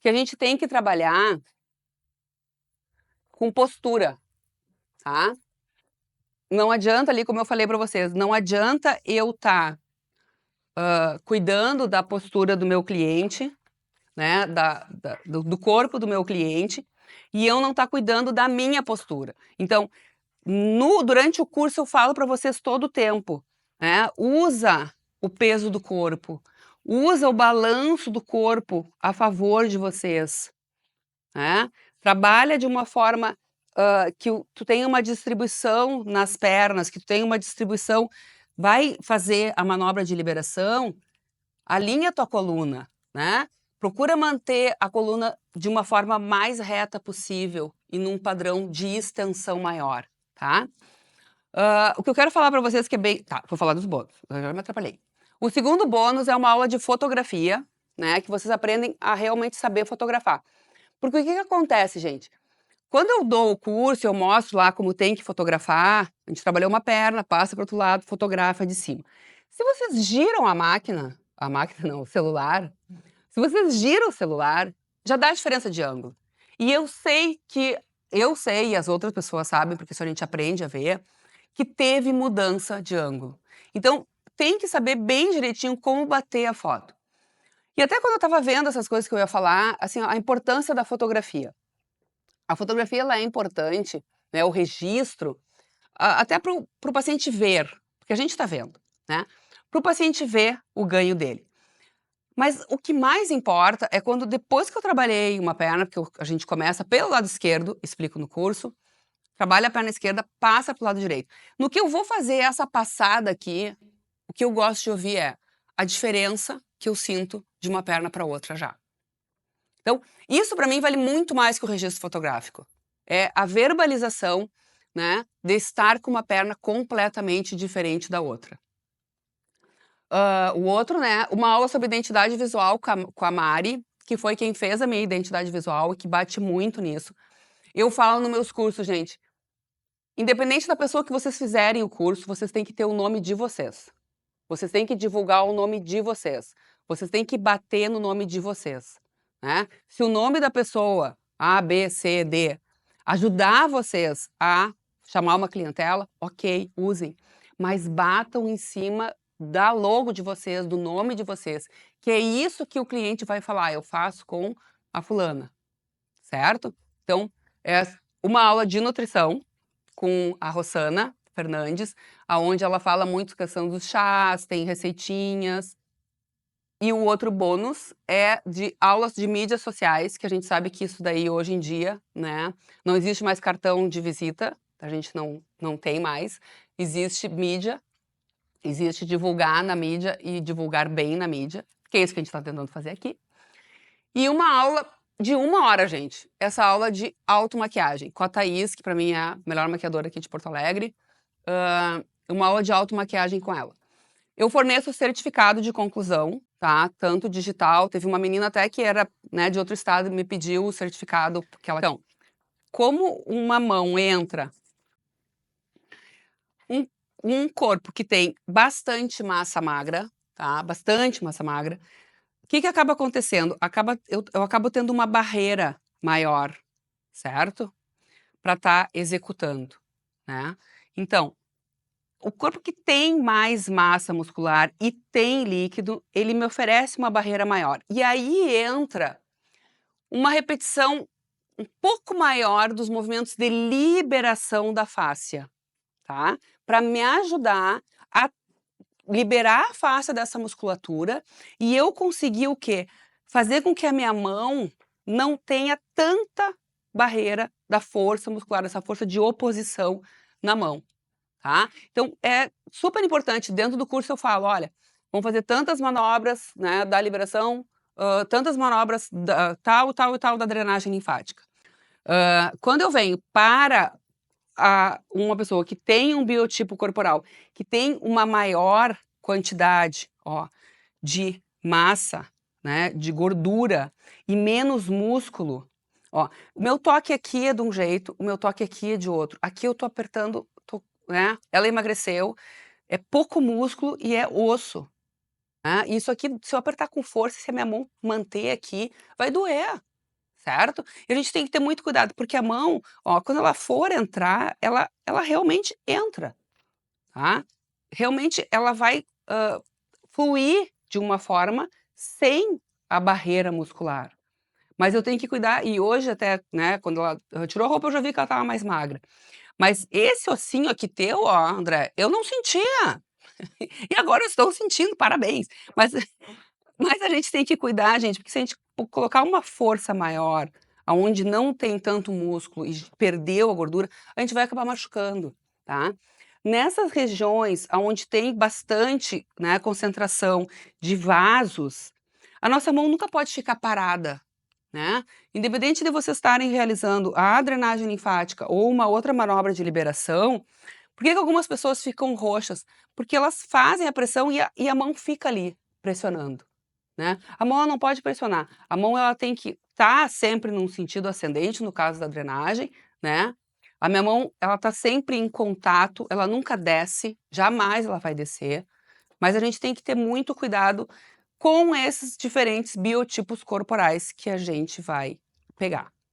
que a gente tem que trabalhar com postura, tá? Não adianta ali, como eu falei para vocês, não adianta eu estar cuidando da postura do meu cliente, né, do corpo do meu cliente, e eu não estar cuidando da minha postura. Então, durante o curso eu falo para vocês todo o tempo, né, usa o peso do corpo, usa o balanço do corpo a favor de vocês, né? Trabalha de uma forma que tu tenha uma distribuição nas pernas, que tu tenha uma distribuição, vai fazer a manobra de liberação, alinha a tua coluna, né? Procura manter a coluna de uma forma mais reta possível e num padrão de extensão maior, tá? O que eu quero falar para vocês que é bem... Tá, vou falar dos bônus, eu já me atrapalhei. O segundo bônus é uma aula de fotografia, né? Que vocês aprendem a realmente saber fotografar. Porque o que acontece, gente? Quando eu dou o curso, eu mostro lá como tem que fotografar, a gente trabalhou uma perna, passa para o outro lado, fotografa de cima. Se vocês giram a máquina não, o celular, se vocês giram o celular, já dá diferença de ângulo. E eu sei, e as outras pessoas sabem, porque isso a gente aprende a ver, que teve mudança de ângulo. Então, tem que saber bem direitinho como bater a foto. E até quando eu estava vendo essas coisas que eu ia falar, assim, a importância da fotografia. A fotografia ela é importante, né, o registro, até para o paciente ver, porque a gente está vendo, né? Para o paciente ver o ganho dele. Mas o que mais importa é quando, depois que eu trabalhei uma perna, porque a gente começa pelo lado esquerdo, explico no curso, trabalha a perna esquerda, passa para o lado direito. No que eu vou fazer essa passada aqui, o que eu gosto de ouvir é a diferença que eu sinto de uma perna para outra já. Então, isso para mim vale muito mais que o registro fotográfico. É a verbalização, né, de estar com uma perna completamente diferente da outra. O outro, né, uma aula sobre identidade visual com a Mari, que foi quem fez a minha identidade visual e que bate muito nisso. Eu falo nos meus cursos, gente, independente da pessoa que vocês fizerem o curso, vocês têm que ter o nome de vocês. Vocês têm que divulgar o nome de vocês. Vocês têm que bater no nome de vocês, né? Se o nome da pessoa, A, B, C, D, ajudar vocês a chamar uma clientela, ok, usem. Mas batam em cima da logo de vocês, do nome de vocês, que é isso que o cliente vai falar, eu faço com a fulana, certo? Então, é uma aula de nutrição com a Rosana Fernandes, aonde ela fala muito questão dos chás, tem receitinhas. E o outro bônus é de aulas de mídias sociais, que a gente sabe que isso daí hoje em dia, né, não existe mais cartão de visita, a gente não tem mais, existe mídia, existe divulgar na mídia e divulgar bem na mídia, que é isso que a gente está tentando fazer aqui. E uma aula de 1 hora, gente, essa aula de automaquiagem, com a Thaís, que para mim é a melhor maquiadora aqui de Porto Alegre, uma aula de automaquiagem com ela. Eu forneço certificado de conclusão, tá? Tanto digital, teve uma menina até que era, né, de outro estado e me pediu o certificado que ela... Então, como uma mão entra um corpo que tem bastante massa magra, tá? Bastante massa magra, o que acaba acontecendo? Eu acabo tendo uma barreira maior, certo? Para estar executando, né? Então, o corpo que tem mais massa muscular e tem líquido, ele me oferece uma barreira maior. E aí entra uma repetição um pouco maior dos movimentos de liberação da fáscia, tá? Para me ajudar a liberar a fáscia dessa musculatura e eu conseguir o quê? Fazer com que a minha mão não tenha tanta barreira da força muscular, dessa força de oposição na mão. Tá? Então, é super importante, dentro do curso eu falo, olha, vamos fazer tantas manobras, né, da liberação, tantas manobras tal e tal da drenagem linfática. Quando eu venho para uma pessoa que tem um biotipo corporal, que tem uma maior quantidade, ó, de massa, né, de gordura e menos músculo, ó, o meu toque aqui é de um jeito, o meu toque aqui é de outro. Aqui eu tô apertando, né? Ela emagreceu, é pouco músculo e é osso, né? Isso aqui, se eu apertar com força, se a minha mão manter aqui, vai doer. certo? E a gente tem que ter muito cuidado, porque a mão, ó, quando ela for entrar, ela realmente entra, tá? Realmente ela vai, fluir de uma forma sem a barreira muscular. Mas eu tenho que cuidar e hoje até, né, quando ela tirou a roupa eu já vi que ela estava mais magra. Mas esse ossinho aqui teu, ó, André, eu não sentia. E agora eu estou sentindo, parabéns. Mas mas a gente tem que cuidar, gente, porque se a gente colocar uma força maior, aonde não tem tanto músculo e perdeu a gordura, a gente vai acabar machucando, tá. Nessas regiões aonde tem bastante, né, concentração de vasos, a nossa mão nunca pode ficar parada, né. Independente de vocês estarem realizando a drenagem linfática ou uma outra manobra de liberação, por que que algumas pessoas ficam roxas? Porque elas fazem a pressão e a mão fica ali, pressionando, né. A mão ela não pode pressionar, a mão ela tem que estar sempre num sentido ascendente, no caso da drenagem, né. A minha mão, ela tá sempre em contato, ela nunca desce, jamais ela vai descer, mas a gente tem que ter muito cuidado com esses diferentes biotipos corporais que a gente vai pegar.